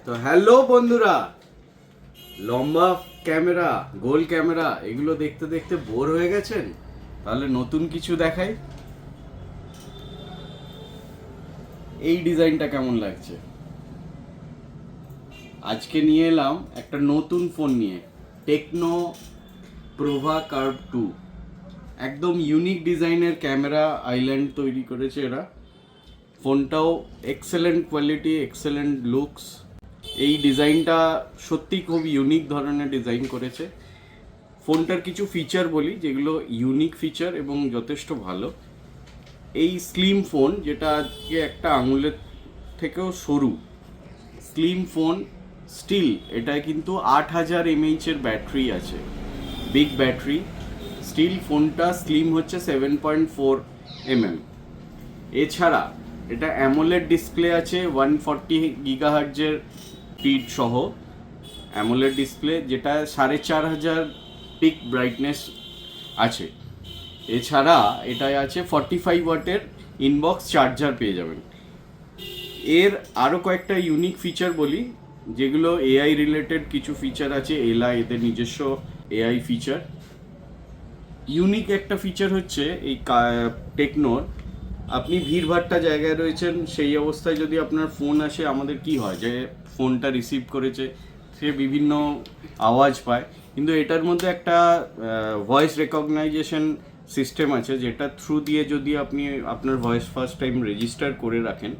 তো হ্যালো বন্ধুরা, লম্বা ক্যামেরা, গোল ক্যামেরা এগুলো দেখতে দেখতে বোর হয়ে গেছেন? তাহলে নতুন কিছু দেখাই। এই ডিজাইনটা কেমন লাগছে? আজকে নিয়ে এলাম একটা নতুন ফোন নিয়ে, টেকনো প্রোভা কার্ভ 2। একদম ইউনিক ডিজাইনের ক্যামেরা আইল্যান্ড তৈরি করেছে এরা। ফোনটাও এক্সেলেন্ট কোয়ালিটি, এক্সেলেন্ট লুকস। এই ডিজাইনটা সত্যি খুব ইউনিক ধরনের ডিজাইন করেছে। ফোনটার কিছু ফিচার বলি যেগুলো ইউনিক ফিচার এবং যথেষ্ট ভালো। এই স্লিম ফোন, যেটা আজকে একটা আঙুলের থেকেও সরু স্লিম ফোন, স্টিল এটায় কিন্তু 8000 mAh এর ব্যাটারি আছে, বিগ ব্যাটারি। স্টিল ফোনটা স্লিম হচ্ছে 7.4 mm। এছাড়া এটা অ্যামোলেড ডিসপ্লে আছে, 140 GHz এর স্পিড সহ অ্যামোলেড ডিসপ্লে, যেটা 4500 পিক ব্রাইটনেস আছে। এছাড়া এটায় আছে 45 ওয়াটের ইনবক্স চার্জার পেয়ে যাবেন। এর আরও কয়েকটা ইউনিক ফিচার বলি, যেগুলো এআই রিলেটেড কিছু ফিচার আছে। এদের নিজস্ব এআই ফিচার। ইউনিক একটা ফিচার হচ্ছে এই টেকনোর, আপনি ভিড়ভাট্টা জায়গায় রয়েছেন, সেই অবস্থায় যদি আপনার ফোন আসে, আমাদের কি হয় যে ফোনটা রিসিভ করেছে সে বিভিন্ন আওয়াজ পায়, কিন্তু এটার মধ্যে একটা ভয়েস রেকগনাইজেশন সিস্টেম আছে, যেটা থ্রু দিয়ে যদি আপনি আপনার ভয়েস ফার্স্ট টাইম রেজিস্টার করে রাখেন,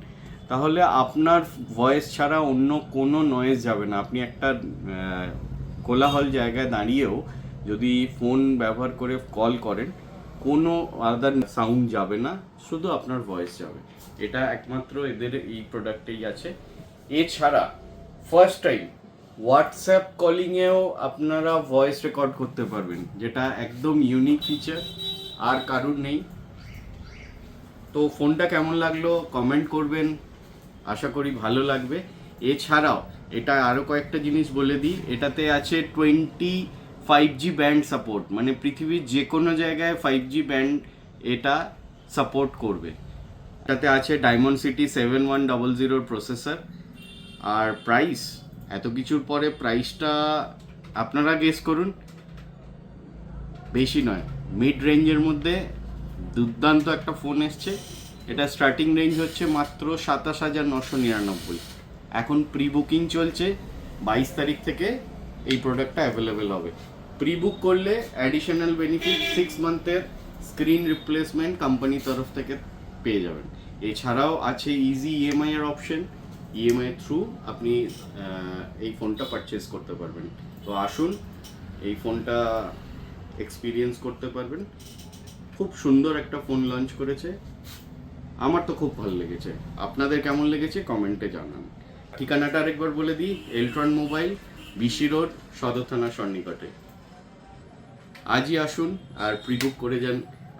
তাহলে আপনার ভয়েস ছাড়া অন্য কোনো নয়েজ যাবে না। আপনি একটা কোলাহল জায়গায় দাঁড়িয়েও যদি ফোন ব্যবহার করে কল করেন, কোনো আদার সাউন্ড যাবে না, শুধু আপনার ভয়েস যাবে। এটা একমাত্র এদের এই প্রোডাক্টেই আছে। এছাড়া ফার্স্ট টাইম হোয়াটসঅ্যাপ কলিংয়েও আপনারা ভয়েস রেকর্ড করতে পারবেন, যেটা একদম ইউনিক ফিচার, আর কারুর নেই। তো ফোনটা কেমন লাগলো কমেন্ট করবেন, আশা করি ভালো লাগবে। এছাড়াও এটা আরও কয়েকটা জিনিস বলে দিই, এটাতে আছে 5G ব্যান্ড সাপোর্ট, মানে পৃথিবীর যে কোনো জায়গায় 5G ব্যান্ড এটা সাপোর্ট করবে। এটাতে আছে ডায়মন্ডসিটি 7100 প্রসেসর। আর প্রাইস, এত কিছুর পরে প্রাইসটা আপনারা গেস করুন। বেশি নয়, মিড রেঞ্জের মধ্যে দুর্দান্ত একটা ফোন এসছে। এটা স্টার্টিং রেঞ্জ হচ্ছে মাত্র 27,999। এখন প্রি বুকিং চলছে, 22 তারিখ থেকে এই প্রোডাক্টটা অ্যাভেলেবেল হবে। প্রি বুক করলে অ্যাডিশনাল বেনিফিট 6 মান্থের স্ক্রিন রিপ্লেসমেন্ট কোম্পানির তরফ থেকে পেয়ে যাবেন। এছাড়াও আছে ইজি ইএমআই এর অপশন, ইএমআই থ্রু আপনি এই ফোনটা পারচেস করতে পারবেন। তো আসুন, এই ফোনটা এক্সপিরিয়েন্স করতে পারবেন। খুব সুন্দর একটা ফোন লঞ্চ করেছে, আমার তো খুব ভালো লেগেছে। আপনাদের কেমন লেগেছে কমেন্টে জানান। ঠিকানাটা আরেকবার বলে দিই, এলট্রন মোবাইল, বিসি রোড, সদর থানা সন্নিকটে। আজই আসুন আর প্রি বুক করে যান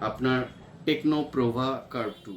আপনার টেকনো প্রোভা কার্ভ 2।